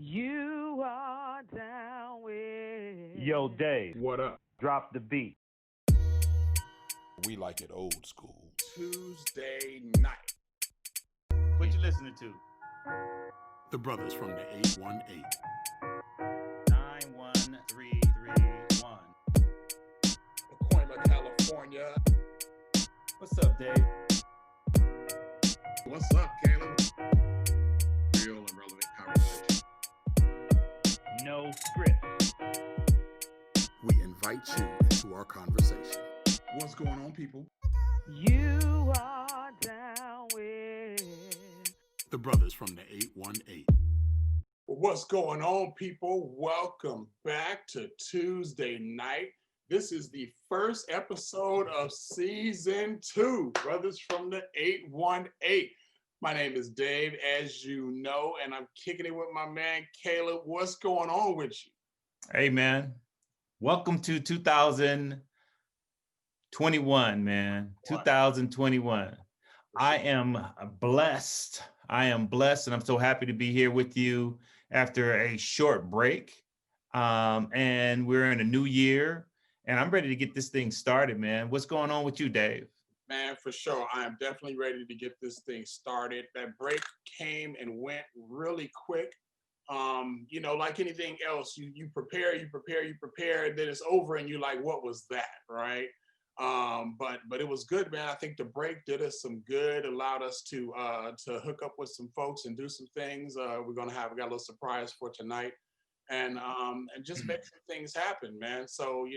You are down with. Yo, Dave. What up? Drop the beat. We like it old school. Tuesday night. What you listening to? The brothers from the 818. 91331. Pacoima, California. What's up, Dave? What's up, Caleb? Real and relevant conversation. No script. We invite you into our conversation. What's going on, people? You are down with. The brothers from the 818. What's going on, people? Welcome back to Tuesday night. This is the first episode of season 2, Brothers from the 818. My name is Dave, as you know, and I'm kicking it with my man, Caleb. What's going on with you? Hey, man. Welcome to 2021, man. 2021. I am blessed. And I'm so happy to be here with you after a short break. And we're in a new year, and I'm ready to get this thing started, man. What's going on with you, Dave? Man, for sure. I am definitely ready to get this thing started. That break came and went really quick. Like anything else, you prepare, and then it's over and you're like, what was that, right? But it was good, man. I think the break did us some good, allowed us to hook up with some folks and do some things. We got a little surprise for tonight. And just make some things happen, man. So,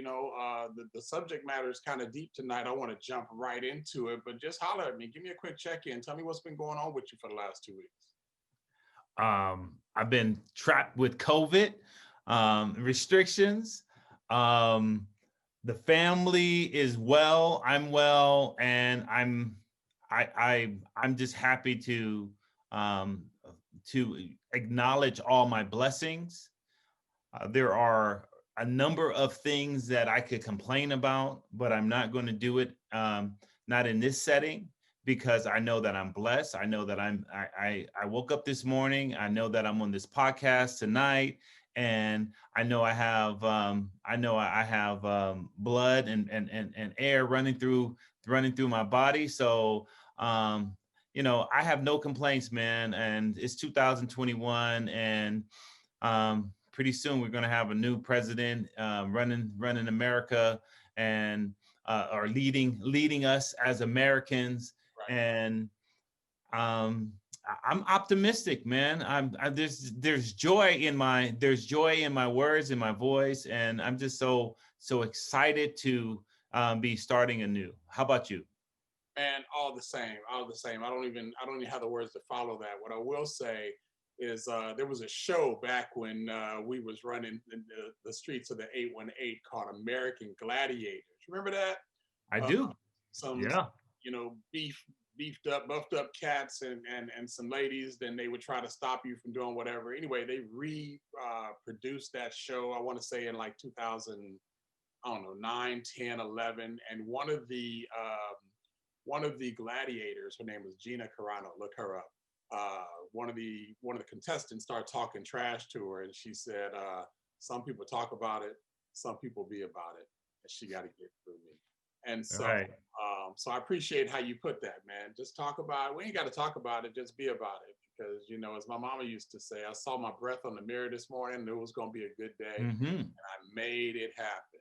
the subject matter is kind of deep tonight. I want to jump right into it, but just holler at me. Give me a quick check-in. Tell me what's been going on with you for the last 2 weeks. I've been trapped with COVID restrictions. The family is well, I'm well, and I'm just happy to acknowledge all my blessings. There are a number of things that I could complain about, but I'm not going to do it, not in this setting, because I know that I'm blessed. I know that I woke up this morning. I know that I'm on this podcast tonight, and I know I have blood and air running through my body. So I have no complaints, man. And it's 2021, and pretty soon we're going to have a new president running America, and or leading us as Americans. Right. And I'm optimistic, man. There's joy in my words, in my voice, and I'm just so excited to be starting anew. How about you? And all the same. I don't even have the words to follow that. What I will say is there was a show back when we was running in the streets of the 818 called American Gladiators. Remember that? I do. Beefed up, buffed up cats and some ladies, then they would try to stop you from doing whatever. Anyway, they produced that show, I want to say in like 2009, 10, 11. And one of the gladiators, her name was Gina Carano, look her up. One of the contestants started talking trash to her, and she said, some people talk about it, some people be about it, and she got to get through me. And so, right. So I appreciate how you put that, man. Just talk about it. We ain't got to talk about it, just be about it. Because, as my mama used to say, I saw my breath on the mirror this morning, and it was going to be a good day, and I made it happen.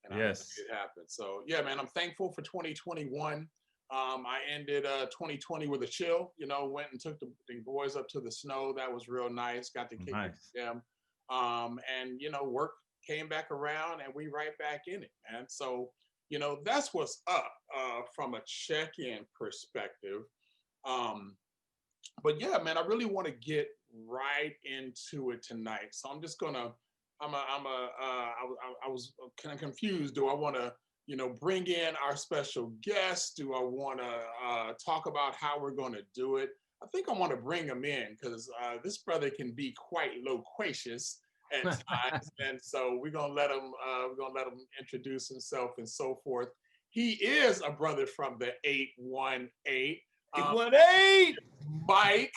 And yes. I made it happen. So, yeah, man, I'm thankful for 2021. I ended 2020 with a chill, went and took the boys up to the snow. That was real nice. Got to kick with them. And, work came back around and we right back in it, man. So, that's what's up from a check-in perspective. But yeah, man, I really want to get right into it tonight. So I'm just going to, I was kind of confused. Do I want to, bring in our special guest? Do I want to talk about how we're going to do it? I think I want to bring him in because this brother can be quite loquacious at times, and so we're gonna let him introduce himself and so forth. He is a brother from the 818. 818. Mike.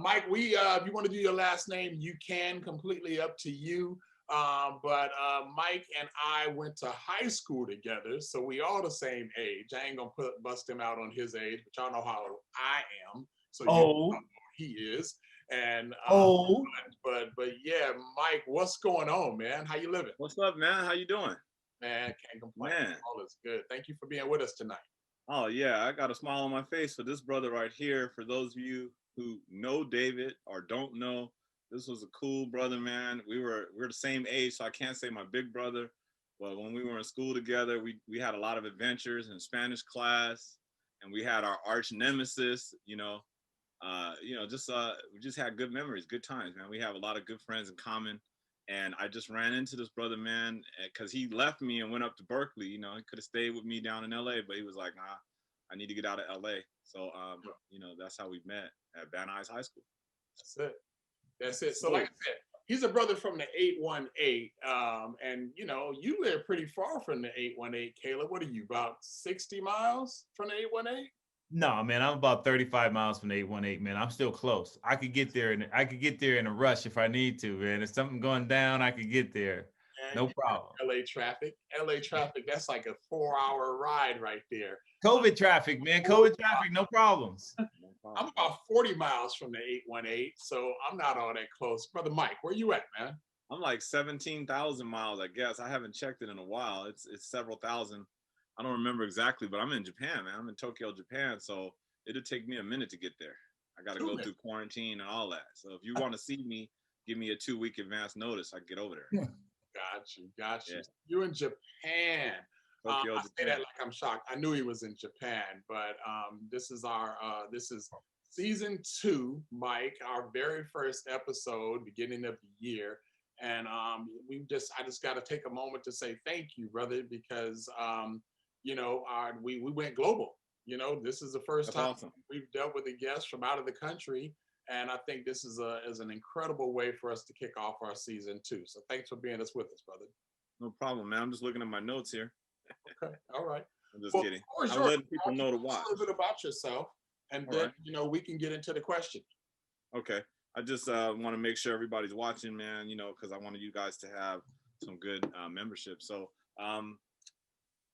Mike, if you want to do your last name, you can, completely up to you. But Mike and I went to high school together, so we all the same age. I ain't gonna bust him out on his age, but y'all know how I am, so you know Oh, how he is. And oh. but yeah, Mike, what's going on, man? How you living? What's up, man? How you doing? Man, can't complain. Man. All is good. Thank you for being with us tonight. Oh yeah, I got a smile on my face for this brother right here. For those of you who know David or don't know, this was a cool brother, man. We're the same age, so I can't say my big brother. But when we were in school together, we had a lot of adventures in Spanish class, and we had our arch nemesis. We just had good memories, good times, man. We have a lot of good friends in common. And I just ran into this brother, man, because he left me and went up to Berkeley. You know, he could have stayed with me down in LA, but he was like, nah, I need to get out of LA. So, that's how we met at Van Nuys High School. That's it. So, like I said, he's a brother from the 818. And, you live pretty far from the 818, Caleb. What are you, about 60 miles from the 818? No, man, I'm about 35 miles from the 818, man. I'm still close. I could get there in a rush if I need to, man. If something going down, I could get there. No problem. LA traffic, that's like a 4-hour ride right there. COVID traffic, man. COVID traffic, no problems. I'm about 40 miles from the 818, so I'm not all that close. Brother Mike, where you at, man? I'm like 17,000 miles, I guess. I haven't checked it in a while. It's several thousand. I don't remember exactly, but I'm in Japan, man. I'm in Tokyo, Japan. So it'll take me a minute to get there. I got to go through quarantine and all that. So if you want to see me, give me a 2-week advance notice. I can get over there. Got you. Yeah. You're in Japan. Tokyo, I Japan. say that like I'm shocked. I knew he was in Japan, but this is season 2, Mike, our very first episode, beginning of the year. And I just got to take a moment to say thank you, brother, because we went global. This is the first time we've dealt with a guest from out of the country, and I think this is an incredible way for us to kick off our season 2. So thanks for being with us, brother. No problem, man. I'm just looking at my notes here. Okay, all right. I'm just kidding. I'm letting people know to watch. A little bit about yourself, and then we can get into the question. Okay. I just want to make sure everybody's watching, man, because I wanted you guys to have some good membership. So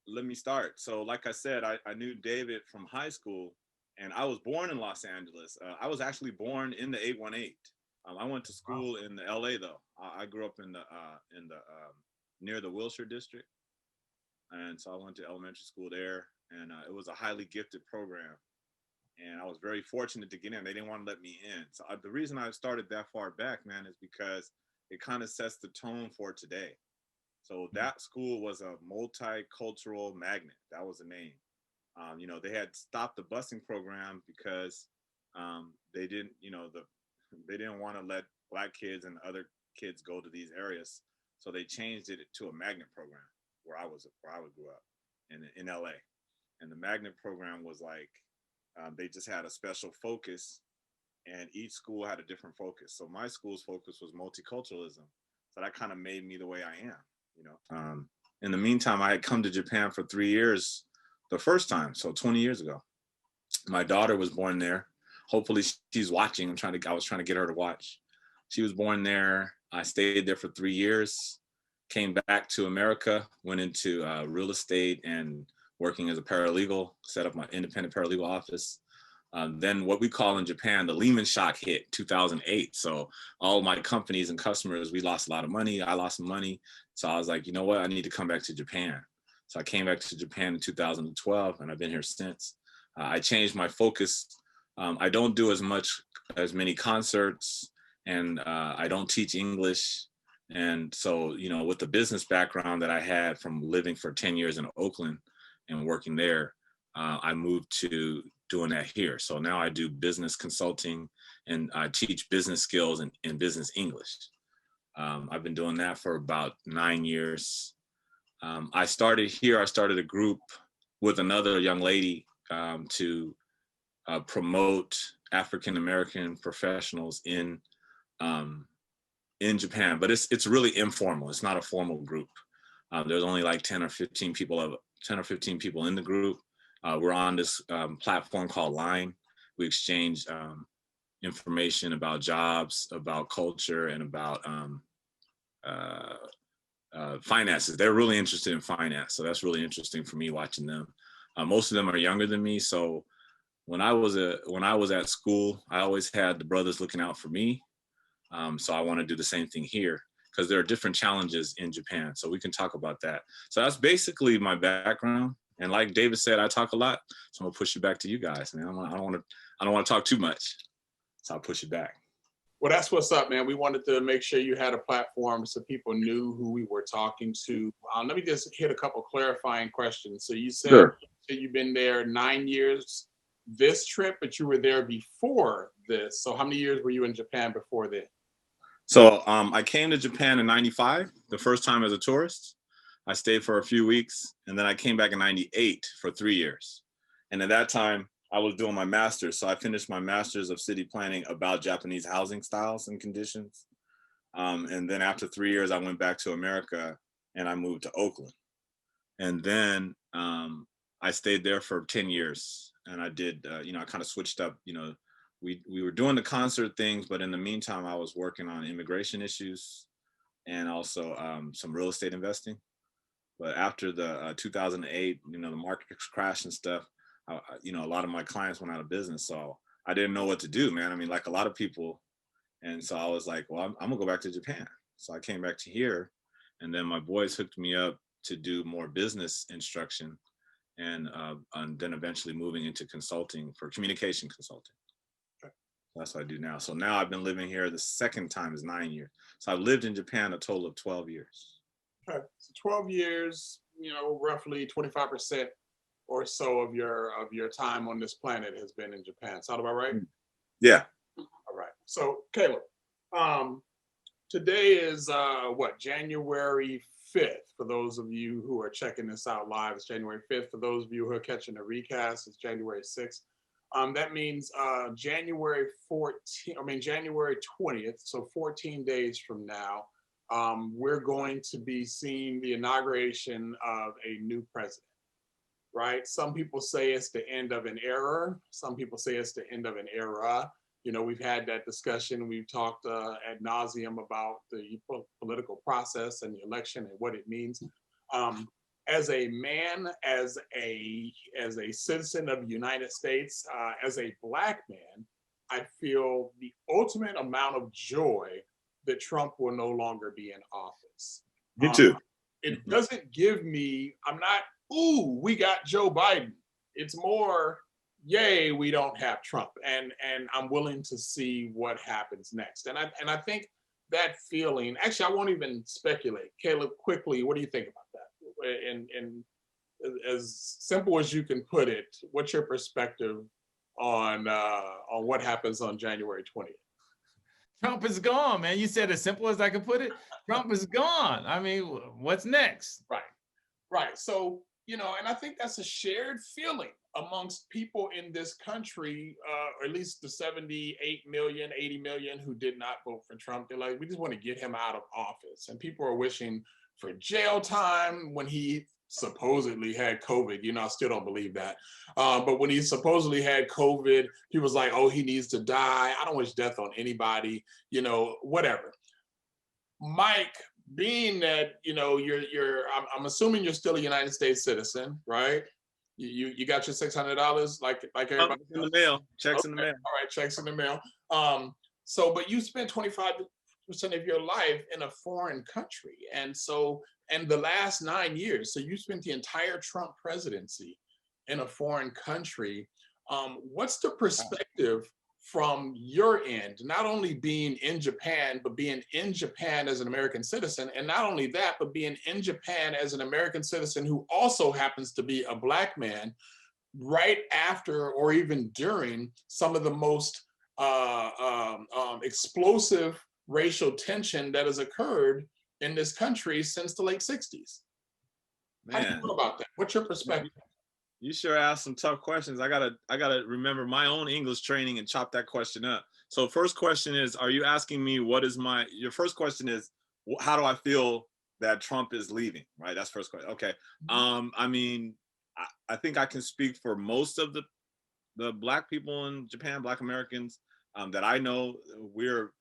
let me start. So like I said, I knew David from high school, and I was born in Los Angeles. I was actually born in the 818. I went to school in the LA, though. I grew up in the near the Wilshire district. And so I went to elementary school there, and it was a highly gifted program. And I was very fortunate to get in. They didn't want to let me in. So the reason I started that far back, man, is because it kind of sets the tone for today. So that school was a multicultural magnet. That was the name. They had stopped the busing program because they didn't want to let Black kids and other kids go to these areas. So they changed it to a magnet program where I grew up in LA. And the magnet program was like, they just had a special focus, and each school had a different focus. So my school's focus was multiculturalism. So that kind of made me the way I am, In the meantime, I had come to Japan for 3 years the first time, so 20 years ago. My daughter was born there. Hopefully she's watching. I was trying to get her to watch. She was born there. I stayed there for 3 years, came back to America, went into real estate and working as a paralegal, set up my independent paralegal office. Then what we call in Japan, the Lehman shock hit 2008. So all my companies and customers, we lost a lot of money. I lost some money. So I was like, you know what? I need to come back to Japan. So I came back to Japan in 2012, and I've been here since. I changed my focus. I don't do as many concerts, and I don't teach English. And so, with the business background that I had from living for 10 years in Oakland and working there, I moved to doing that here. So now I do business consulting, and I teach business skills and business English. I've been doing that for about 9 years. I started a group with another young lady to promote African-American professionals in Japan, but it's really informal. It's not a formal group. There's only like 10 or 15 people in the group. We're on this platform called Line. We exchange information about jobs, about culture, and about finances. They're really interested in finance, so that's really interesting for me watching them. Most of them are younger than me, so when I was at school, I always had the brothers looking out for me. So I want to do the same thing here because there are different challenges in Japan. So we can talk about that. So that's basically my background. And like David said, I talk a lot, so I'm gonna push it back to you guys, man. I don't want to talk too much, so I'll push it back. Well, that's what's up, man. We wanted to make sure you had a platform so people knew who we were talking to. Let me just hit a couple clarifying questions. So you said Sure. you've been there 9 years this trip, but you were there before this. So how many years were you in Japan before then? So I came to Japan in '95, the first time as a tourist. I stayed for a few weeks, and then I came back in '98 for 3 years. And at that time, I was doing my master's. So I finished my master's of city planning about Japanese housing styles and conditions. And then after 3 years, I went back to America and I moved to Oakland. And then I stayed there for 10 years. And I did, I kind of switched up, we were doing the concert things, but in the meantime, I was working on immigration issues and also some real estate investing. But after the 2008, the market crash and stuff, a lot of my clients went out of business. So I didn't know what to do, man. I mean, like a lot of people. And so I was like, well, I'm gonna go back to Japan. So I came back to here, and then my boys hooked me up to do more business instruction, and then eventually moving into consulting for communication consulting. That's what I do now. So now I've been living here. The second time is 9 years. So I've lived in Japan a total of 12 years. Okay. So 12 years, roughly 25% or so of your time on this planet has been in Japan. Sound about right? Yeah. All right. So Caleb, today is January 5th. For those of you who are checking this out live, it's January 5th. For those of you who are catching the recast, it's January 6th. That means January 20th, so 14 days from now, we're going to be seeing the inauguration of a new president, right? Some people say it's the end of an era. Some people say it's the end of an era. We've had that discussion. We've talked ad nauseum about the political process and the election and what it means. As a man, as a citizen of the United States, as a Black man, I feel the ultimate amount of joy that Trump will no longer be in office. Me too. It doesn't give me, I'm not, ooh, we got Joe Biden. It's more, yay, we don't have Trump. And I'm willing to see what happens next. And I think that feeling, actually, I won't even speculate. Caleb, quickly, what do you think about that? And as simple as you can put it, what's your perspective on what happens on January 20th? Trump is gone, man. You said as simple as I could put it. Trump is gone. I mean, what's next? Right. So, and I think that's a shared feeling amongst people in this country, or at least the 78 million, 80 million who did not vote for Trump. They're like, we just want to get him out of office. And people are wishing for jail time when he supposedly had COVID. I still don't believe that. But when he supposedly had COVID, he was like, oh, he needs to die. I don't wish death on anybody, whatever. Mike, being that, I'm assuming you're still a United States citizen, right? You got your $600 like everybody in the mail. Checks in the mail. All right, checks in the mail. But you spent 25% of your life in a foreign country. And the last 9 years, so you spent the entire Trump presidency in a foreign country. What's the perspective from your end, not only being in Japan, but being in Japan as an American citizen, and not only that, but being in Japan as an American citizen who also happens to be a Black man right after or even during some of the most explosive racial tension that has occurred in this country since the late 60s. Man. How do you feel about that? What's your perspective? You sure asked some tough questions. I gotta remember my own English training and chop that question up. So first question is, are you asking me your first question is, how do I feel that Trump is leaving? Right, that's first question. Okay. I mean, I think I can speak for most of the Black people in Japan, Black Americans. that I know we're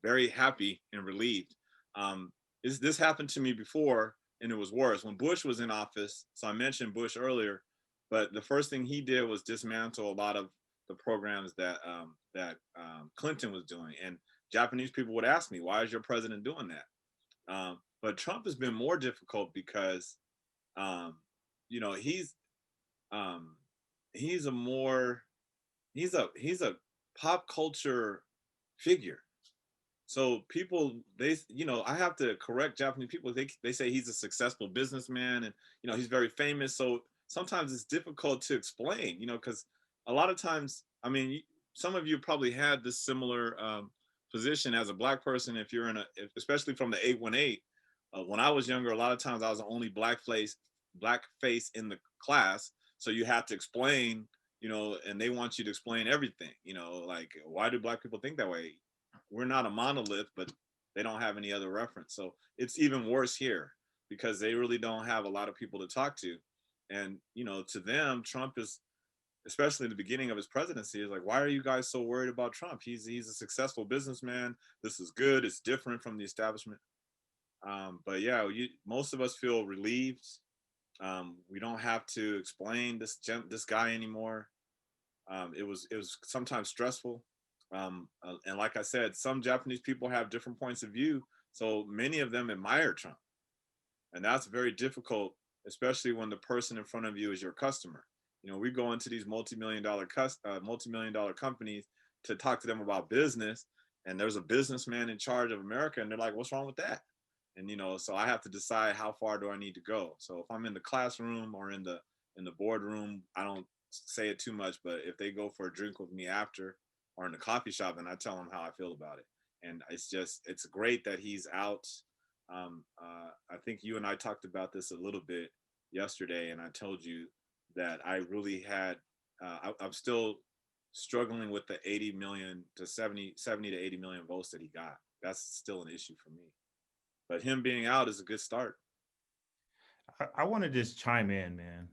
very happy and relieved. This happened to me before, and it was worse when Bush was in office. So I mentioned Bush earlier, but the first thing he did was dismantle a lot of the programs that Clinton was doing. And Japanese people would ask me, "Why is your president doing that?" But Trump has been more difficult because, you know, um, he's a more he's a pop culture figure. So people, I have to correct Japanese people. They say he's a successful businessman, and he's very famous. So sometimes it's difficult to explain, because a lot of times, I mean, some of you probably had this similar position as a black person. If you're especially from the 818, when I was younger, a lot of times I was the only black face in the class. So you have to explain, and they want you to explain everything, like, why do black people think that way? We're not a monolith, but they don't have any other reference. So it's even worse here because they really don't have a lot of people to talk to. And, to them, Trump is, especially in the beginning of his presidency, is like, why are you guys so worried about Trump? He's a successful businessman. This is good. It's different from the establishment. But yeah, most of us feel relieved. We don't have to explain this guy anymore. It was sometimes stressful. And like I said, some Japanese people have different points of view. So many of them admire Trump. And that's very difficult, especially when the person in front of you is your customer. We go into these multi-million dollar companies to talk to them about business. And there's a businessman in charge of America. And they're like, what's wrong with that? And, so I have to decide how far do I need to go. So if I'm in the classroom or in the boardroom, I don't say it too much, but if they go for a drink with me after, or in the coffee shop, and I tell him how I feel about it. And it's great that he's out. I think you and I talked about this a little bit yesterday, and I told you that I really had, I'm still struggling with the 80 million to 70 to 80 million votes that he got. That's still an issue for me. But him being out is a good start. I want to just chime in, man.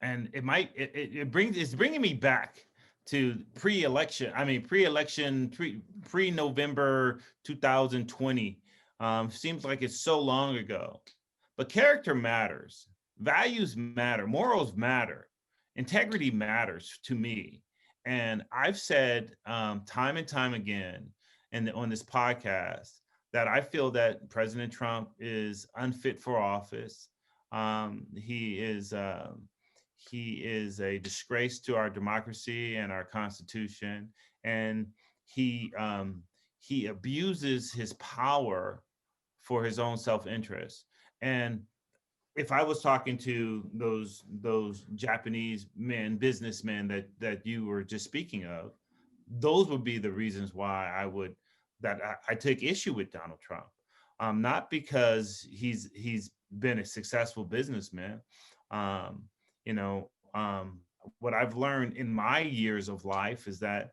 And it's bringing me back to pre-November 2020. Seems like it's so long ago, but character matters, values matter, morals matter, integrity matters to me. And I've said time and time again, and on this podcast, that I feel that President Trump is unfit for office. He is a disgrace to our democracy and our Constitution, and he abuses his power for his own self-interest. And if I was talking to those Japanese businessmen that you were just speaking of, those would be the reasons why I take issue with Donald Trump. Not because he's been a successful businessman. What I've learned in my years of life is that,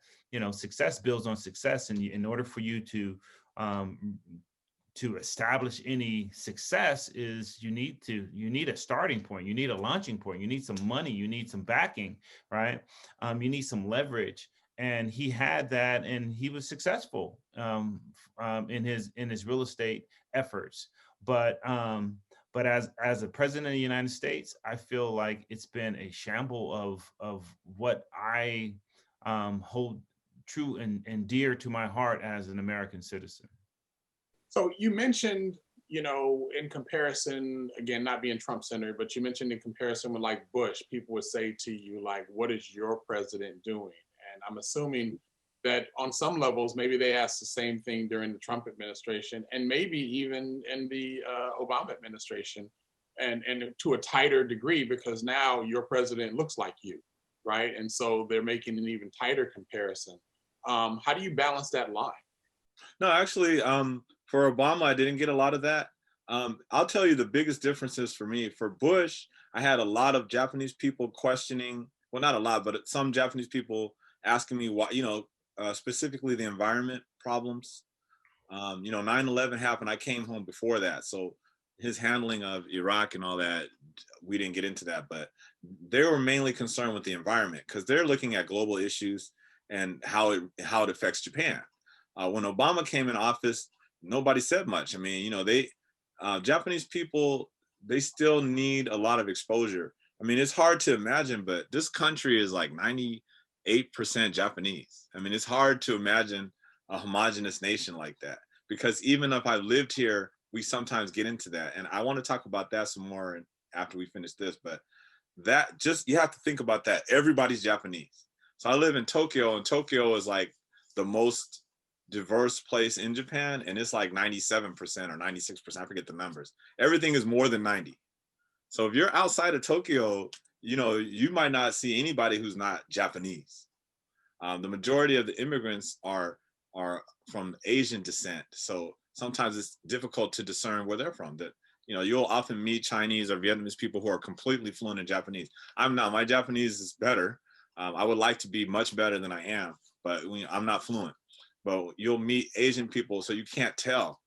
success builds on success. And in order for you to establish any success is you need a starting point, you need a launching point, you need some money, you need some backing, right? You need some leverage. And he had that, and he was successful in his real estate efforts. But as a president of the United States, I feel like it's been a shamble of what I hold true and dear to my heart as an American citizen. So you mentioned, in comparison, again, not being Trump-centered, but you mentioned in comparison with like Bush, people would say to you, like, what is your president doing? And I'm assuming that on some levels, maybe they asked the same thing during the Trump administration, and maybe even in the Obama administration, and to a tighter degree, because now your president looks like you, right? And so they're making an even tighter comparison. How do you balance that line? No, actually, for Obama, I didn't get a lot of that. I'll tell you the biggest differences for me. For Bush, I had a lot of Japanese people questioning, well, not a lot, but some Japanese people asking me why, specifically the environment problems. 9/11 happened. I came home before that. So his handling of Iraq and all that, we didn't get into that, but they were mainly concerned with the environment because they're looking at global issues and how it affects Japan. When Obama came in office, nobody said much. I mean, they Japanese people, they still need a lot of exposure. I mean, it's hard to imagine, but this country is like 98% Japanese. I mean, it's hard to imagine a homogenous nation like that, because even if I lived here, we sometimes get into that. And I want to talk about that some more after we finish this, but that just, you have to think about that. Everybody's Japanese. So I live in Tokyo, and Tokyo is like the most diverse place in Japan, and it's like 97% or 96%, I forget the numbers. Everything is more than 90. So if you're outside of Tokyo, you might not see anybody who's not Japanese. The majority of the immigrants are from Asian descent, so sometimes it's difficult to discern where they're from. That you'll often meet Chinese or Vietnamese people who are completely fluent in Japanese. I'm not. My Japanese is better. I would like to be much better than I am, but I'm not fluent. But you'll meet Asian people, so you can't tell,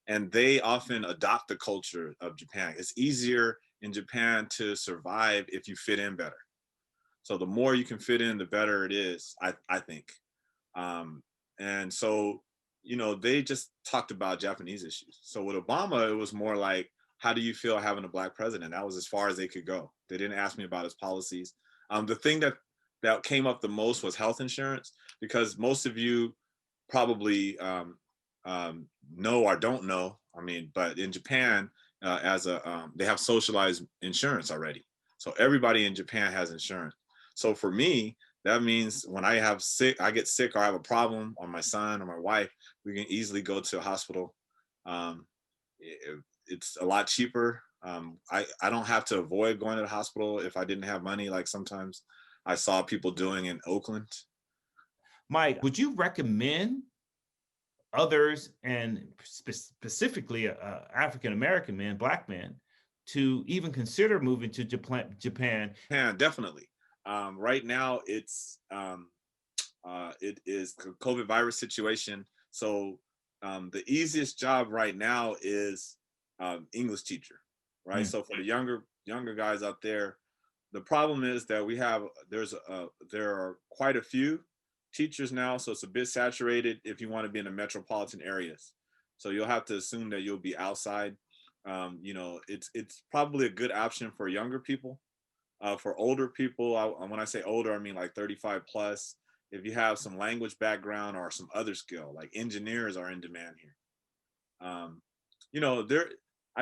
and they often adopt the culture of Japan. It's easier in Japan to survive if you fit in better. So the more you can fit in, the better it is, I think. And so, they just talked about Japanese issues. So with Obama, it was more like, how do you feel having a Black president? That was as far as they could go. They didn't ask me about his policies. The thing that came up the most was health insurance, because most of you probably know or don't know. I mean, but in Japan, they have socialized insurance already. So everybody in Japan has insurance. So for me, that means when I get sick or I have a problem, or my son or my wife, we can easily go to a hospital. It's a lot cheaper. I don't have to avoid going to the hospital if I didn't have money, like sometimes I saw people doing in Oakland. Mike, would you recommend others, and specifically African American men, Black men, to even consider moving to Japan? Yeah, definitely. Right now, it is COVID virus situation. So the easiest job right now is English teacher, right? So for the younger guys out there, the problem is that there are quite a few teachers now, so it's a bit saturated if you want to be in the metropolitan areas. So you'll have to assume that you'll be outside. It's probably a good option for younger people. For older people, when I say older, I mean like 35 plus. If you have some language background or some other skill, like engineers are in demand here. I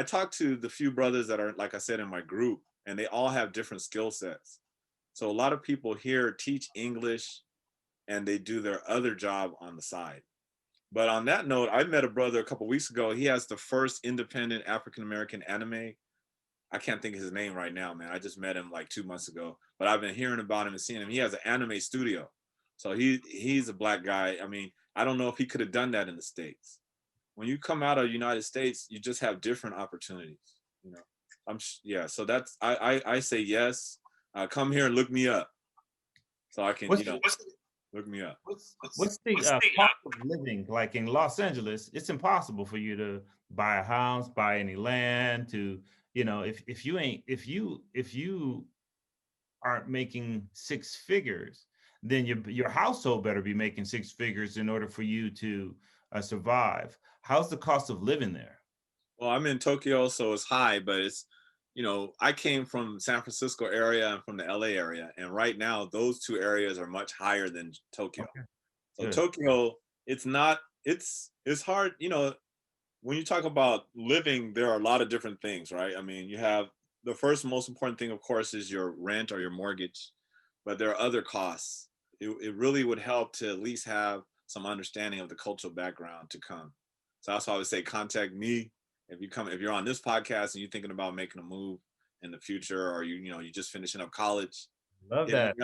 talked to the few brothers that are, like I said, in my group, and they all have different skill sets. So a lot of people here teach English, and they do their other job on the side. But on that note, I met a brother a couple weeks ago. He has the first independent African-American anime. I can't think of his name right now, man. I just met him like 2 months ago, but I've been hearing about him and seeing him. He has an anime studio. So he's a Black guy. I mean, I don't know if he could have done that in the States. When you come out of the United States, you just have different opportunities, so that's, I say yes. Come here and look me up. So I can, look me up. What's the cost of living like in Los Angeles? It's impossible for you to buy a house, buy any land. To if you aren't making six figures, then your household better be making six figures in order for you to survive. How's the cost of living there? Well, I'm in Tokyo, so it's high, but it's, I came from San Francisco area and from the LA area, and right now those two areas are much higher than Tokyo. Okay. So good. Tokyo, it's hard, when you talk about living, there are a lot of different things, right? I mean, you have the first most important thing, of course, is your rent or your mortgage, but there are other costs. It really would help to at least have some understanding of the cultural background to come. So that's why I would say contact me if you're on this podcast and you're thinking about making a move in the future, or you're just finishing up college. Love that.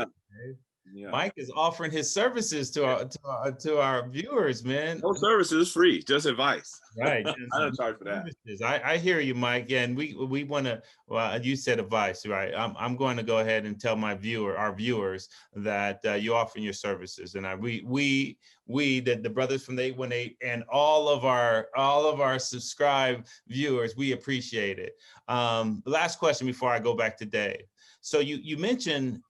Yeah. Mike is offering his services to our viewers, man. No services, free, just advice. Right. I don't charge for that. Services. I hear you, Mike. Yeah, and we want to. Well, you said advice, right? I'm going to go ahead and tell our viewers that you offer your services, and we the brothers from the 818 and all of our subscribed viewers, we appreciate it. Last question before I go back to Dave. So you mentioned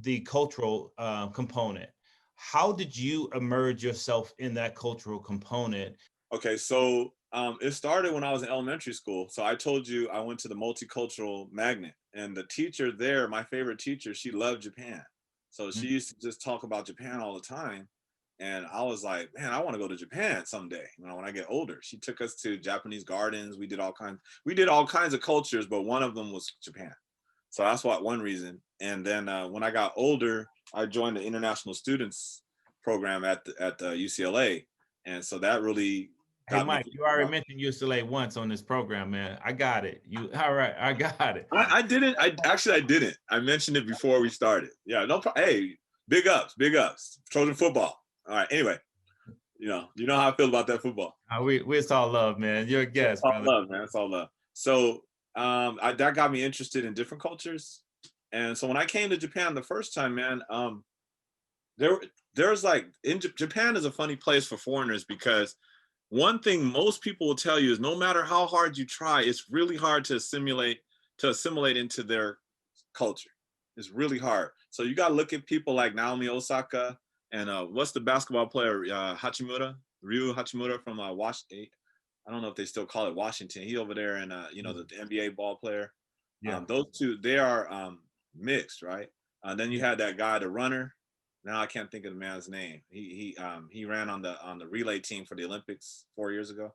the cultural component. How did you immerse yourself in that cultural component? Okay, so it started when I was in elementary school. So I told you I went to the multicultural magnet, and the teacher there, my favorite teacher, she loved Japan. So she used to just talk about Japan all the time. And I was like, man, I want to go to Japan someday, when I get older. She took us to Japanese gardens. We did all kinds of cultures, but one of them was Japan. So that's one reason. And then when I got older, I joined the international students program at UCLA. And so that really Hey, Mike, you already mentioned UCLA once on this program, man. I got it. All right, I got it. I didn't. I didn't. I mentioned it before we started. Yeah, no problem. Hey, big ups. Trojan football. All right. Anyway, you know how I feel about that football. It's all love, man. You're a guest, it's all brother. love, man. It's all love. So that got me interested in different cultures. And so when I came to Japan the first time, man, there's like Japan is a funny place for foreigners, because one thing most people will tell you is no matter how hard you try, it's really hard to assimilate into their culture. It's really hard. So you got to look at people like Naomi Osaka and what's the basketball player, Ryu Hachimura from Washington. I don't know if they still call it Washington. He over there, and the NBA ball player. Yeah. Those two, they are mixed, right? Then you had that guy, the runner. Now I can't think of the man's name. He ran on the relay team for the Olympics 4 years ago.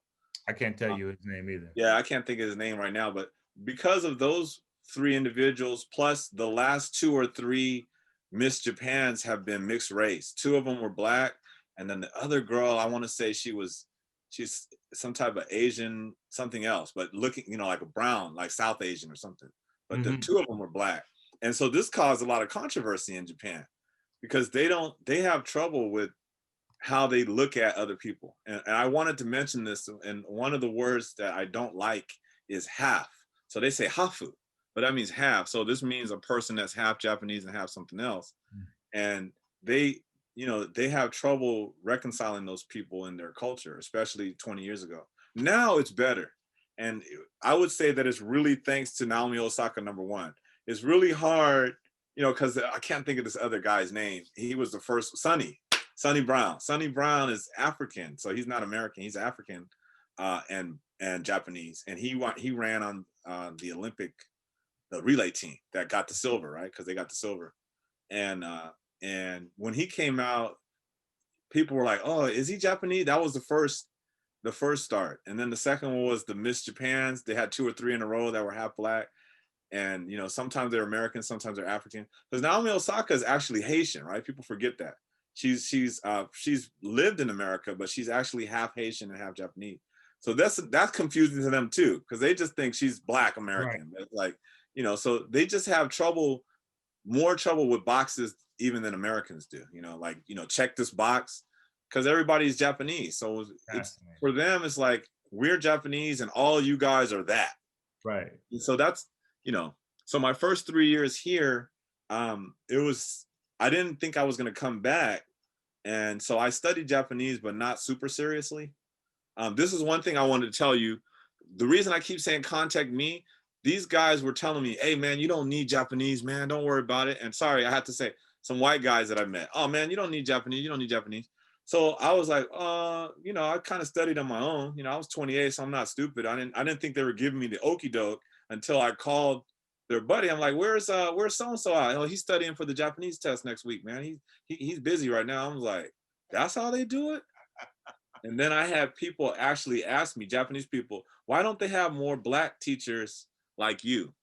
I can't tell you his name either. Yeah, I can't think of his name right now. But because of those three individuals, plus the last 2 or 3 Miss Japans have been mixed race. 2 of them were black, and then the other girl, I want to say she's some type of Asian, something else, but looking, like a brown, like South Asian or something. But the 2 of them were black, and so this caused a lot of controversy in Japan, because they have trouble with how they look at other people. And I wanted to mention this, and one of the words that I don't like is half. So they say hafu, but that means half. So this means a person that's half Japanese and half something else. And they have trouble reconciling those people in their culture, especially 20 years ago. Now it's better. And I would say that it's really thanks to Naomi Osaka, number one. It's really hard, because I can't think of this other guy's name. He was the first, Sonny Brown. Sonny Brown is African, so he's not American. He's African and Japanese. And he ran on the relay team that got the silver, right? Because they got the silver. And when he came out, people were like, "Oh, is he Japanese?" That was the first start. And then the second one was the Miss Japans. They had 2 or 3 in a row that were half black. And sometimes they're American, sometimes they're African. Because Naomi Osaka is actually Haitian, right? People forget that. She's lived in America, but she's actually half Haitian and half Japanese. So that's confusing to them too, because they just think she's Black American. Right. It's like, so they just have more trouble with boxes even than Americans do. Check this box, because everybody's Japanese. So it's for them, it's like, we're Japanese and all you guys are that. Right. And so that's, so my first 3 years here, I didn't think I was going to come back. And so I studied Japanese, but not super seriously. This is one thing I wanted to tell you. The reason I keep saying contact me, these guys were telling me, "Hey man, you don't need Japanese, man. Don't worry about it." And sorry, I have to say, some white guys that I met, "Oh man, you don't need Japanese. You don't need Japanese." So I was like, I kind of studied on my own. I was 28, so I'm not stupid. I didn't think they were giving me the okie doke until I called their buddy. I'm like, where's so-and-so at? Oh, he's studying for the Japanese test next week, man. He's busy right now. I was like, that's how they do it? And then I had people actually ask me, Japanese people, why don't they have more Black teachers like you?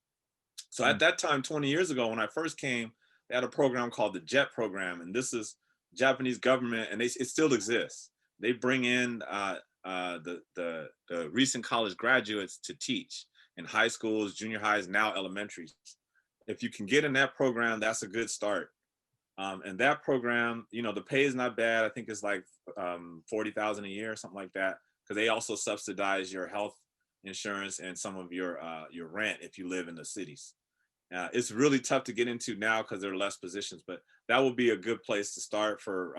So at that time, 20 years ago, when I first came, they had a program called the JET program. And this is Japanese government, and it still exists. They bring in the recent college graduates to teach in high schools, junior highs, now elementaries. If you can get in that program, that's a good start. And that program, you know, the pay is not bad. I think it's like 40,000 a year or something like that, because they also subsidize your health insurance and some of your rent if you live in the cities. It's really tough to get into now because there are less positions, but that would be a good place to start for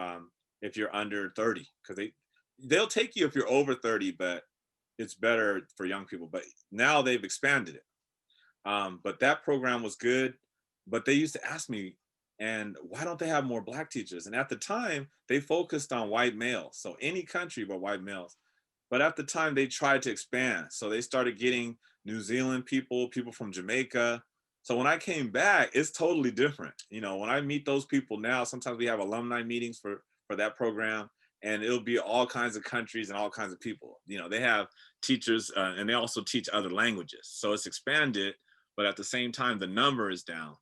if you're under 30, because they'll take you if you're over 30, but it's better for young people. But now they've expanded it. But that program was good. But they used to ask me, and why don't they have more Black teachers? And at the time, they focused on white males. So any country but white males. But at the time, they tried to expand. So they started getting New Zealand people, people from Jamaica. So when I came back, it's totally different. You know, when I meet those people now, sometimes we have alumni meetings for that program, and it'll be all kinds of countries and all kinds of people. You know, they have teachers and they also teach other languages. So it's expanded, but at the same time, the number is down.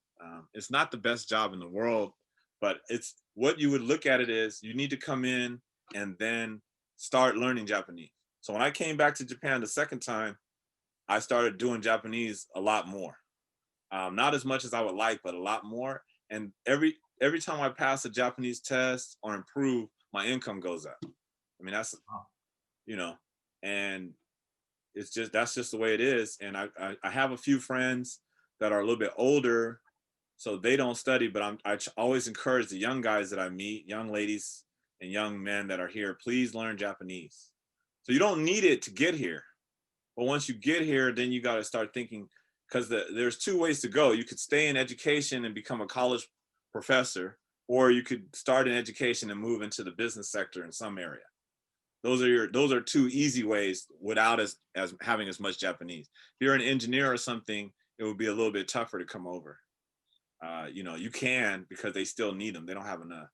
It's not the best job in the world, but it's what you would look at it is you need to come in and then start learning Japanese. So when I came back to Japan the second time, I started doing Japanese a lot more. Not as much as I would like, but a lot more. And every time I pass a Japanese test or improve, my income goes up. I mean, that's, you know, and it's just, that's just the way it is. And I have a few friends that are a little bit older, so they don't study, but I always encourage the young guys that I meet, young ladies and young men that are here, please learn Japanese. So you don't need it to get here. But once you get here, then you got to start thinking, because there's two ways to go. You could stay in education and become a college professor, or you could start in education and move into the business sector in some area. Those are two easy ways without as having as much Japanese. If you're an engineer or something, it would be a little bit tougher to come over. You know, you can, because they still need them. They don't have enough,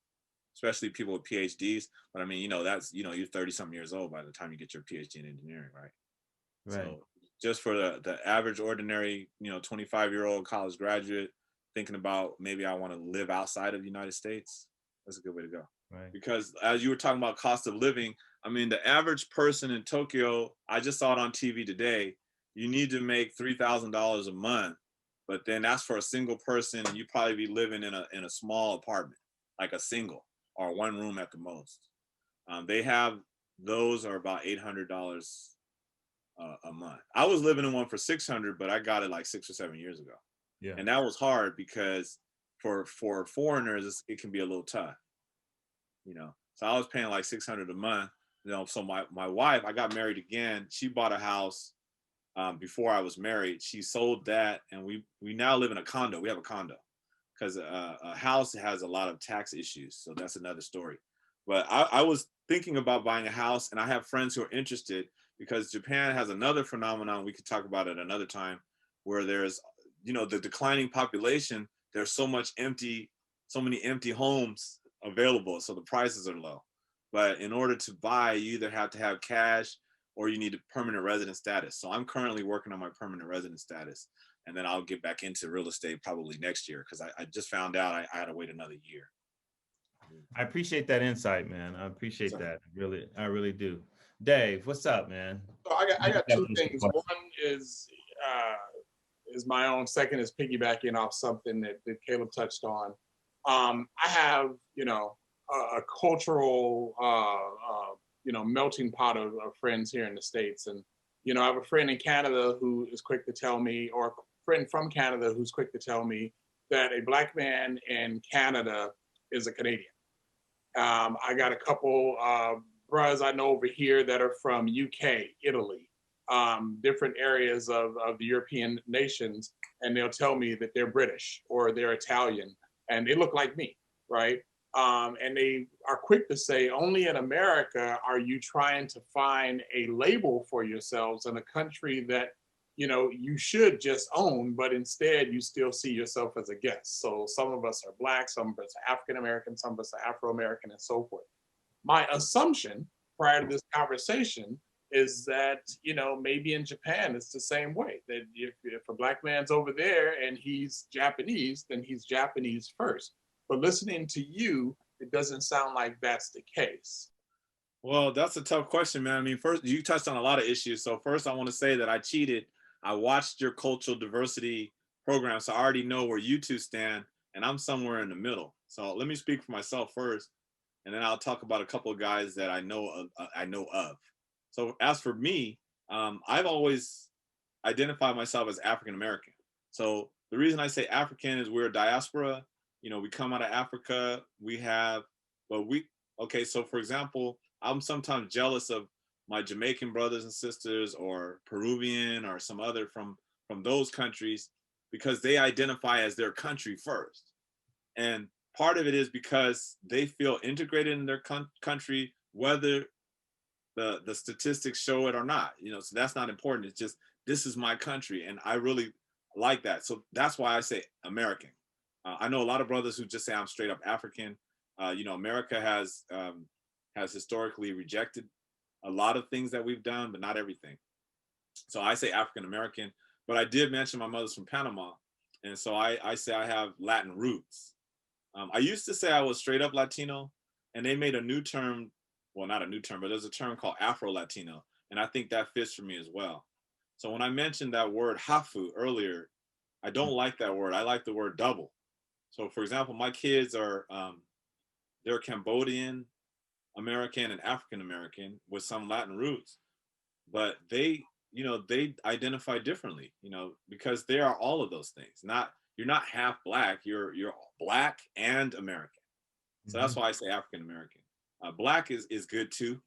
especially people with PhDs. But I mean, you know, that's, you know, you're 30 something years old by the time you get your PhD in engineering, right? Right. So just for the average, ordinary, you know, 25-year-old college graduate thinking about maybe I want to live outside of the United States, that's a good way to go. Right. Because as you were talking about cost of living, I mean, the average person in Tokyo, I just saw it on TV today, you need to make $3,000 a month, but then that's for a single person, and you probably be living in a small apartment, like a single or one room at the most. They have, those are about $800 a month. I was living in one for 600, but I got it like 6 or 7 years ago. Yeah. And that was hard because for foreigners, it can be a little tough, you know. So I was paying like 600 a month, you know. So my wife, I got married again. She bought a house before I was married. She sold that, and we now live in a condo. We have a condo because a house has a lot of tax issues. So that's another story. But I was thinking about buying a house, and I have friends who are interested, because Japan has another phenomenon, we could talk about it another time, where there's, you know, the declining population, there's so many empty homes available, so the prices are low. But in order to buy, you either have to have cash or you need a permanent resident status. So I'm currently working on my permanent resident status, and then I'll get back into real estate probably next year, because I just found out I had to wait another year. I appreciate that insight, man. I appreciate that. I really do. Dave, what's up, man? So I got two things. One is my own. Second is piggybacking off something that Caleb touched on. I have, you know, a cultural, you know, melting pot of friends here in the States. And, you know, I have a friend in Canada who is quick to tell me, or a friend from Canada who's quick to tell me that a Black man in Canada is a Canadian. I got a couple bros I know over here that are from UK, Italy, different areas of the European nations, and they'll tell me that they're British or they're Italian, and they look like me, right? And they are quick to say, only in America are you trying to find a label for yourselves in a country that, you know, you should just own, but instead you still see yourself as a guest. So some of us are Black, some of us are African-American, some of us are Afro-American, and so forth. My assumption prior to this conversation is that, you know, maybe in Japan it's the same way, that if a Black man's over there and he's Japanese, then he's Japanese first. But listening to you, it doesn't sound like that's the case. Well, that's a tough question, man. I mean, first, you touched on a lot of issues. So first, I want to say that I cheated. I watched your cultural diversity program, so I already know where you two stand, and I'm somewhere in the middle. So let me speak for myself first, and then I'll talk about a couple of guys that I know of. So as for me, I've always identified myself as African American. So the reason I say African is we're a diaspora. You know, we come out of Africa. We have, well, okay. So for example, I'm sometimes jealous of my Jamaican brothers and sisters, or Peruvian, or some other from those countries, because they identify as their country first. And part of it is because they feel integrated in their country, whether the statistics show it or not. You know, so that's not important. It's just, this is my country, and I really like that. So that's why I say American. I know a lot of brothers who just say I'm straight up African. You know, America has historically rejected a lot of things that we've done, but not everything. So I say African American. But I did mention my mother's from Panama, and so I say I have Latin roots. I used to say I was straight up Latino, and they made a new term. Well, not a new term, but there's a term called Afro-Latino, and I think that fits for me as well. So when I mentioned that word hafu earlier, I don't like that word. I like the word double. So for example, my kids are, they're Cambodian American and African American with some Latin roots, but they, you know, they identify differently, you know, because they are all of those things. You're not half black, you're black and American. So that's why I say African American. Black is good too.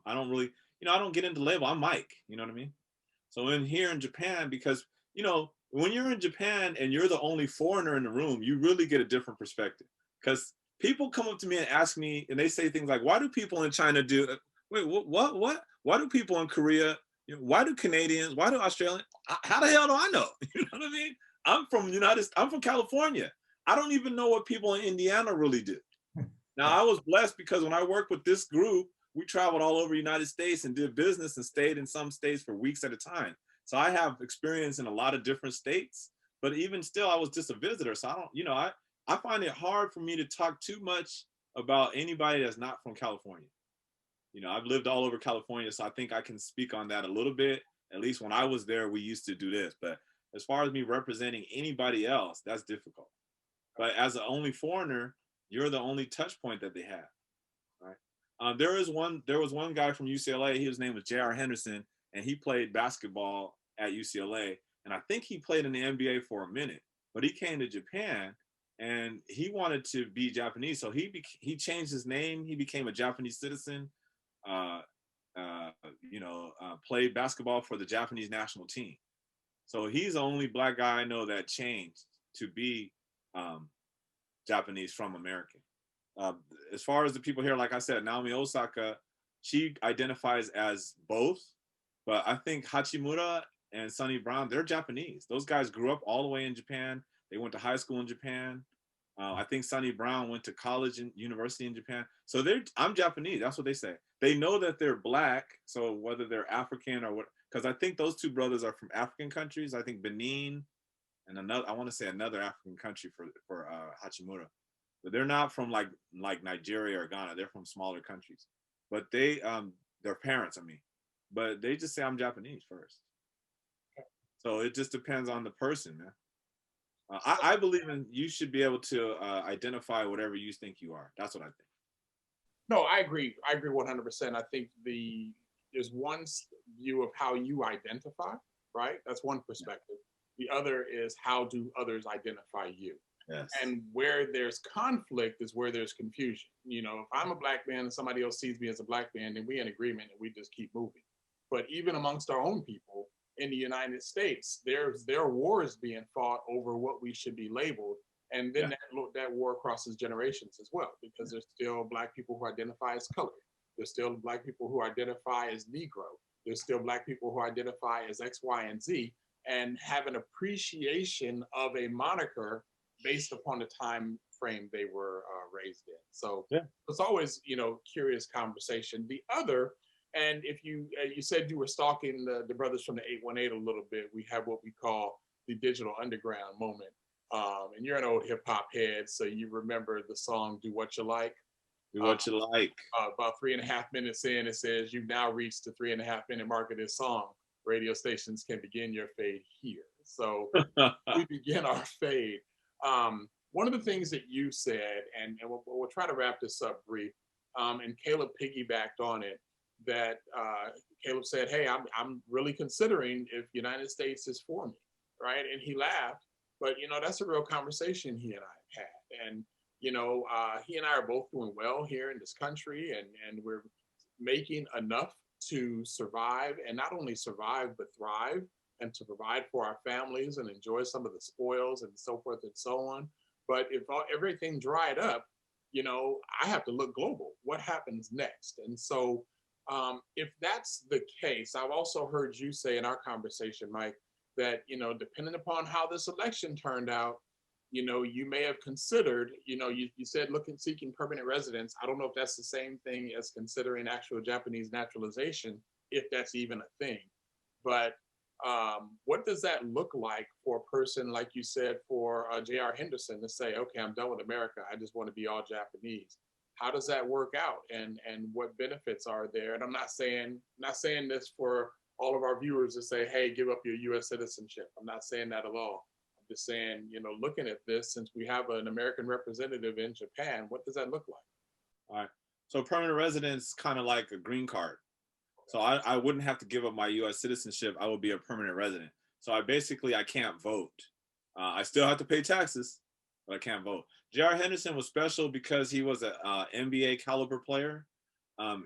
I don't really, you know, I don't get into label. I'm Mike, you know what I mean? So here in Japan, because, you know, when you're in Japan and you're the only foreigner in the room, you really get a different perspective. Because people come up to me and ask me, and they say things like, why do people in China do, wait, what? Why do people in Korea, you know, why do Canadians, why do Australians, how the hell do I know? You know what I mean? I'm from California. I don't even know what people in Indiana really do. Now, I was blessed because when I worked with this group, we traveled all over the United States and did business and stayed in some states for weeks at a time. So I have experience in a lot of different states, but even still, I was just a visitor. So I don't, you know, I find it hard for me to talk too much about anybody that's not from California. You know, I've lived all over California, so I think I can speak on that a little bit. At least when I was there, we used to do this. But as far as me representing anybody else, that's difficult. But as the only foreigner, you're the only touch point that they have, right? There was one guy from UCLA. His name was J.R. Henderson, and he played basketball at UCLA. And I think he played in the NBA for a minute, but he came to Japan and he wanted to be Japanese. So he changed his name. He became a Japanese citizen, played basketball for the Japanese national team. So he's the only black guy I know that changed to be Japanese from American. As far as the people here, like I said, Naomi Osaka, she identifies as both, but I think Hachimura and Sonny Brown, they're Japanese. Those guys grew up all the way in Japan. They went to high school in Japan. I think Sonny Brown went to college and university in Japan. So I'm Japanese. That's what they say. They know that they're black. So whether they're African or what, because I think those two brothers are from African countries. I think Benin and another, I want to say another African country for Hachimura. But they're not from like Nigeria or Ghana. They're from smaller countries. But their parents, I mean. But they just say I'm Japanese first. So it just depends on the person, man. I believe in you should be able to identify whatever you think you are. That's what I think. No, I agree. I agree 100%. I think there's one view of how you identify, right? That's one perspective. The other is how do others identify you? Yes. And where there's conflict is where there's confusion. You know, if I'm a black man and somebody else sees me as a black man, then we're in agreement and we just keep moving. But even amongst our own people in the United States, there are wars being fought over what we should be labeled. And then that war crosses generations as well, because there's still black people who identify as colored. There's still black people who identify as Negro. There's still black people who identify as X, Y, and Z, and have an appreciation of a moniker based upon the time frame they were raised in. So it's always, curious conversation. The other, and if you said you were stalking the brothers from the 818 a little bit, we have what we call the digital underground moment. And you're an old hip hop head, so you remember the song "Do What You Like." Do what you like. About 3.5 minutes in, it says you've now reached the 3.5 minute mark of this song. Radio stations can begin your fade here. So we begin our fade. one of the things that you said, and we'll try to wrap this up brief, and Caleb piggybacked on it, that Caleb said, hey, I'm really considering if United States is for me, right? And he laughed, but that's a real conversation he and I have had. And he and I are both doing well here in this country, and we're making enough to survive, and not only survive, but thrive, and to provide for our families and enjoy some of the spoils and so forth and so on. But if everything dried up, I have to look global. What happens next? And so if that's the case, I've also heard you say in our conversation, Mike, that, depending upon how this election turned out, you may have considered, you said seeking permanent residence. I don't know if that's the same thing as considering actual Japanese naturalization, if that's even a thing. But what does that look like for a person, like you said, for J.R. Henderson to say, okay, I'm done with America. I just want to be all Japanese. How does that work out? And what benefits are there? And I'm not saying this for all of our viewers to say, hey, give up your U.S. citizenship. I'm not saying that at all. I'm just saying, looking at this, since we have an American representative in Japan, what does that look like? All right. So permanent residence, kind of like a green card. So I wouldn't have to give up my U.S. citizenship. I would be a permanent resident. So I can't vote. I still have to pay taxes, but I can't vote. J.R. Henderson was special because he was an NBA caliber player.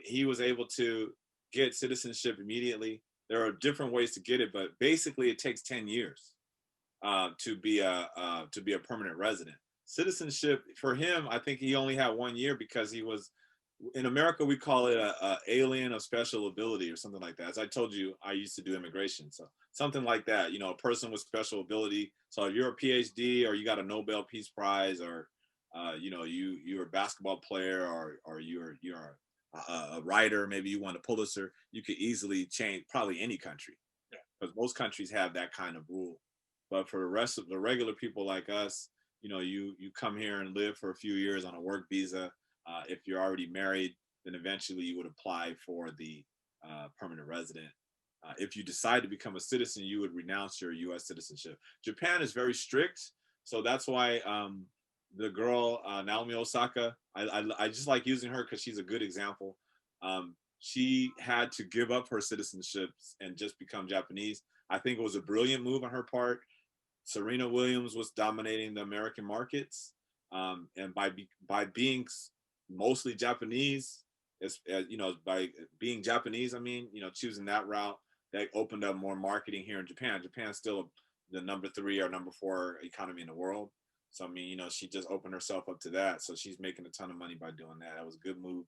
He was able to get citizenship immediately. There are different ways to get it, but basically it takes 10 years to be a permanent resident. Citizenship for him, I think he only had 1 year because he was, in America, we call it a alien of special ability or something like that. As I told you, I used to do immigration. So something like that, a person with special ability. So if you're a PhD or you got a Nobel Peace Prize, or, you're a basketball player, or you're a writer, maybe you won a Pulitzer, you could easily change probably any country, because most countries have that kind of rule. But for the rest of the regular people like us, you come here and live for a few years on a work visa. If you're already married, then eventually you would apply for the permanent resident. If you decide to become a citizen, you would renounce your U.S. citizenship. Japan is very strict, so that's why the girl Naomi Osaka, I just like using her because she's a good example. She had to give up her citizenship and just become Japanese. I think it was a brilliant move on her part. Serena Williams was dominating the American markets, and by being mostly Japanese, by being Japanese, choosing that route, that opened up more marketing here in Japan. Japan's still the number 3 or number 4 economy in the world. So, she just opened herself up to that. So she's making a ton of money by doing that. That was a good move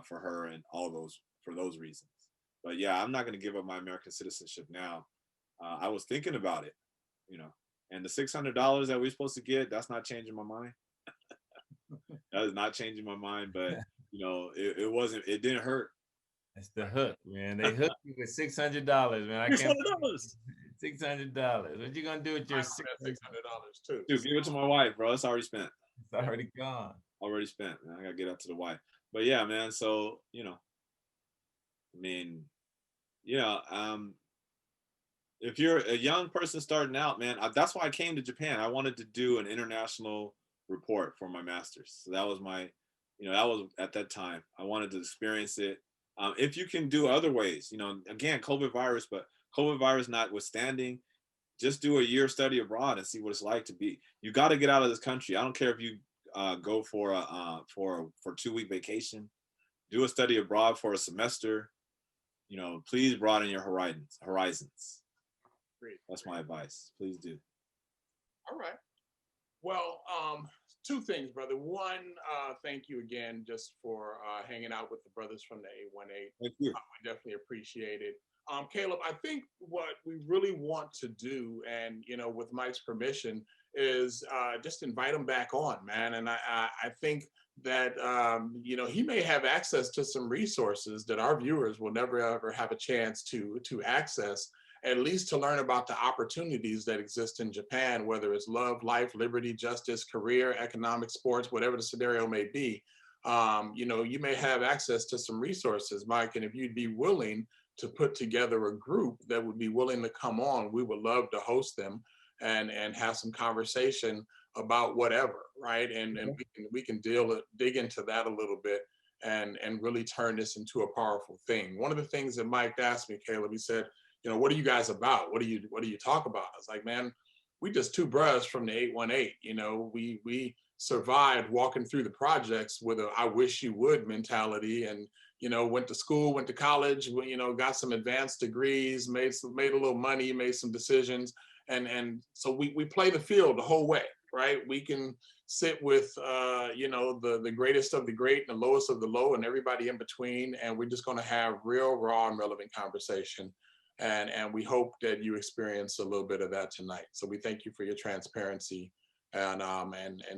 for her and for those reasons. But yeah, I'm not going to give up my American citizenship now. I was thinking about it, and the $600 that we're supposed to get, that's not changing my mind. That is not changing my mind, but it didn't hurt. That's the hook, man. They hook you with $600, man. I can't. $600. What you gonna do with your $600 too? Dude, give it to my wife, bro. It's already spent. It's already gone. Already spent, man. I gotta get out to the wife. But yeah, man. So if you're a young person starting out, man, that's why I came to Japan. I wanted to do an international report for my master's. So that was that was at that time. I wanted to experience it. If you can do other ways, again, COVID virus notwithstanding, just do a year study abroad and see what it's like to be. You got to get out of this country. I don't care if you go for a 2-week vacation, do a study abroad for a semester. Please broaden your horizons. Great. That's my advice. Please do. All right. Well, 2 things, brother. One, thank you again just for hanging out with the brothers from the 818. Thank you. I definitely appreciate it. Caleb, I think what we really want to do, and with Mike's permission, is just invite him back on, man. And I think that he may have access to some resources that our viewers will never ever have a chance to access, at least to learn about the opportunities that exist in Japan, whether it's love, life, liberty, justice, career, economic, sports, whatever the scenario may be. You may have access to some resources, Mike, and if you'd be willing to put together a group that would be willing to come on, we would love to host them and have some conversation about whatever, right? And we can dig into that a little bit and really turn this into a powerful thing. One of the things that Mike asked me, Caleb, he said, you know, what are you guys about? What do you talk about? I was like, man, we just two brothers from the 818. You know, we survived walking through the projects with a I wish you would mentality, and you know, went to school, went to college, you know, got some advanced degrees, made a little money, made some decisions, and so we play the field the whole way, right? We can sit with you know, the greatest of the great and the lowest of the low and everybody in between, and we're just going to have real, raw, and relevant conversation. And we hope that you experience a little bit of that tonight. So we thank you for your transparency and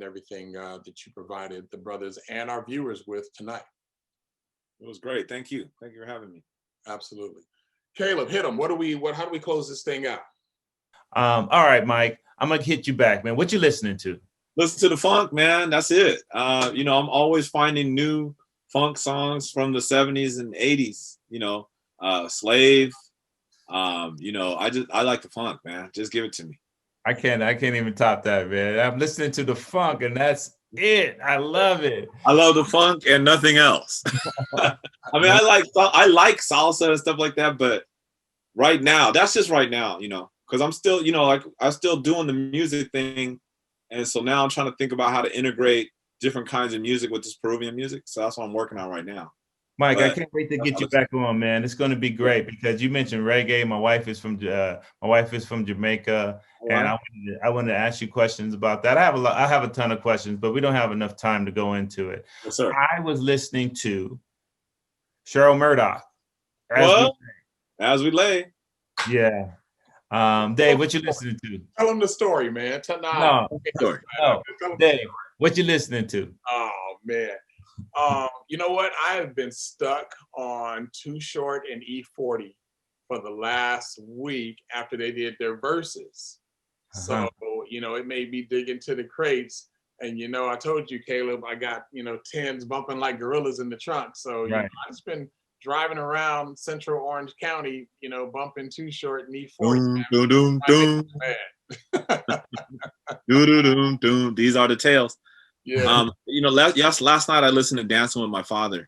everything that you provided the brothers and our viewers with tonight. It was great. Thank you. Thank you for having me. Absolutely. Caleb, hit them. How do we close this thing out? All right, Mike, I'm gonna hit you back, man. What you listening to? Listen to the funk, man. That's it. You know, I'm always finding new funk songs from the 70s and 80s, you know, Slave. You know, I like the funk, man. Just give it to me. I can't even top that, man. I'm listening to the funk, and that's it. I love it. I love the funk and nothing else. I mean, I like salsa and stuff like that, but right now, that's just right now, you know, because I'm still, you know, like I'm still doing the music thing, and so now I'm trying to think about how to integrate different kinds of music with this Peruvian music. So that's what I'm working on right now. Mike, I can't wait to get you back on, man. It's going to be great because you mentioned reggae. My wife is from Jamaica, and I wanted to ask you questions about that. I have a ton of questions, but we don't have enough time to go into it. Yes, sir. I was listening to Cheryl Murdoch. As we lay. Yeah. Dave, what you listening to? Tell them the story, man. Dave, what you listening to? Oh man. You know what? I have been stuck on Too Short and E40 for the last week after they did their verses. So, you know, it made me dig into the crates. And, you know, I told you, Caleb, I got, you know, 10s bumping like gorillas in the trunk. So, you know, I've just been driving around Central Orange County, you know, bumping Too Short and E40. These are the tales. Yeah. You know, last night I listened to Dancing with My Father,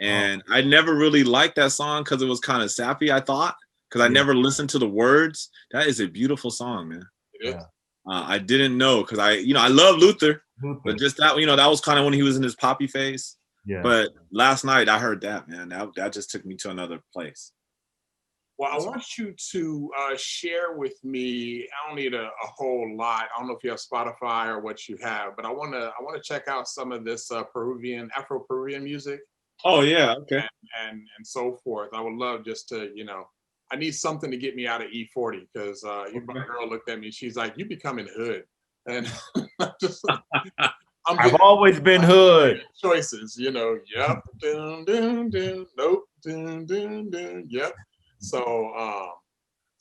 and I never really liked that song because it was kind of sappy, I thought, because I never listened to the words. That is a beautiful song, man. It is. I didn't know because I love Luther, but just that, you know, that was kind of when he was in his poppy phase. Yeah. But last night I heard that, man. That just took me to another place. Well, I want you to share with me. I don't need a whole lot. I don't know if you have Spotify or what you have, but I want to check out some of this Afro-Peruvian music. Oh yeah, okay. And so forth. I would love just to, you know, I need something to get me out of E40 because my girl looked at me. She's like, "You becoming hood," and I've always been hood. Choices, you know. Yep. Dun, dun, dun. Nope. Dun, dun, dun. Yep. So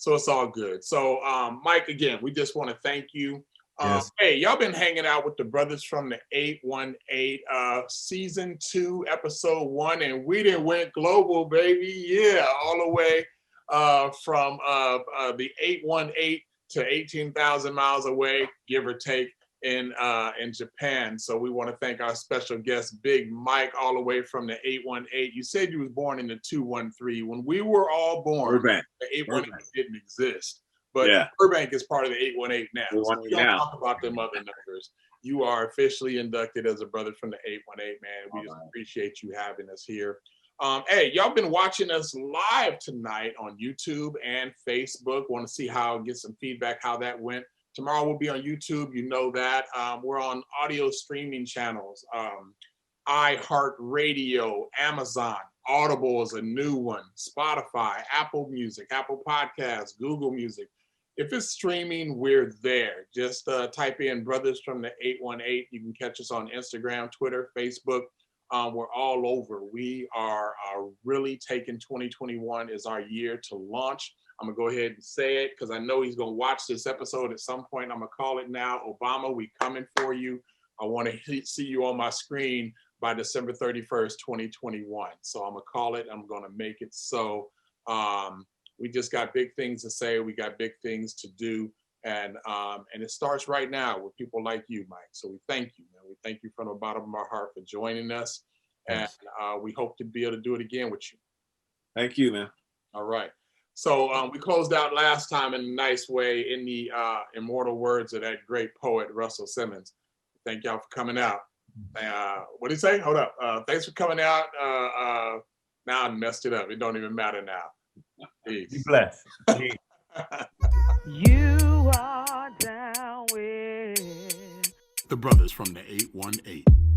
it's all good. So Mike, again, we just want to thank you. Yes. Hey, y'all been hanging out with the brothers from the 818, season 2, episode 1, and we done went global, baby. Yeah, all the way from the 818 to 18,000 miles away, give or take, in Japan. So we want to thank our special guest, Big Mike, all the way from the 818. You said you was born in the 213. When we were all born, Burbank. The 818 didn't exist. But Burbank is part of the 818 now. So we don't talk about them other numbers. You are officially inducted as a brother from the 818, man. We just appreciate you having us here. Hey, y'all been watching us live tonight on YouTube and Facebook. Want to see get some feedback, how that went. Tomorrow we'll be on YouTube, you know that. We're on audio streaming channels, iHeartRadio, Amazon, Audible is a new one, Spotify, Apple Music, Apple Podcasts, Google Music. If it's streaming, we're there. Just type in Brothers from the 818. You can catch us on Instagram, Twitter, Facebook. We're all over. We are really taking 2021 as our year to launch. I'm going to go ahead and say it because I know he's going to watch this episode at some point. I'm going to call it now. Obama, we coming for you. I want to see you on my screen by December 31st, 2021. So I'm going to call it. I'm going to make it so. We just got big things to say. We got big things to do. And it starts right now with people like you, Mike. So we thank you, man. We thank you from the bottom of our heart for joining us. Yes. And we hope to be able to do it again with you. Thank you, man. All right. So we closed out last time in a nice way in the immortal words of that great poet, Russell Simmons. Thank y'all for coming out. What did he say? Hold up. Thanks for coming out. Now I messed it up. It don't even matter now. Peace. Be blessed. You are down with The brothers from the 818.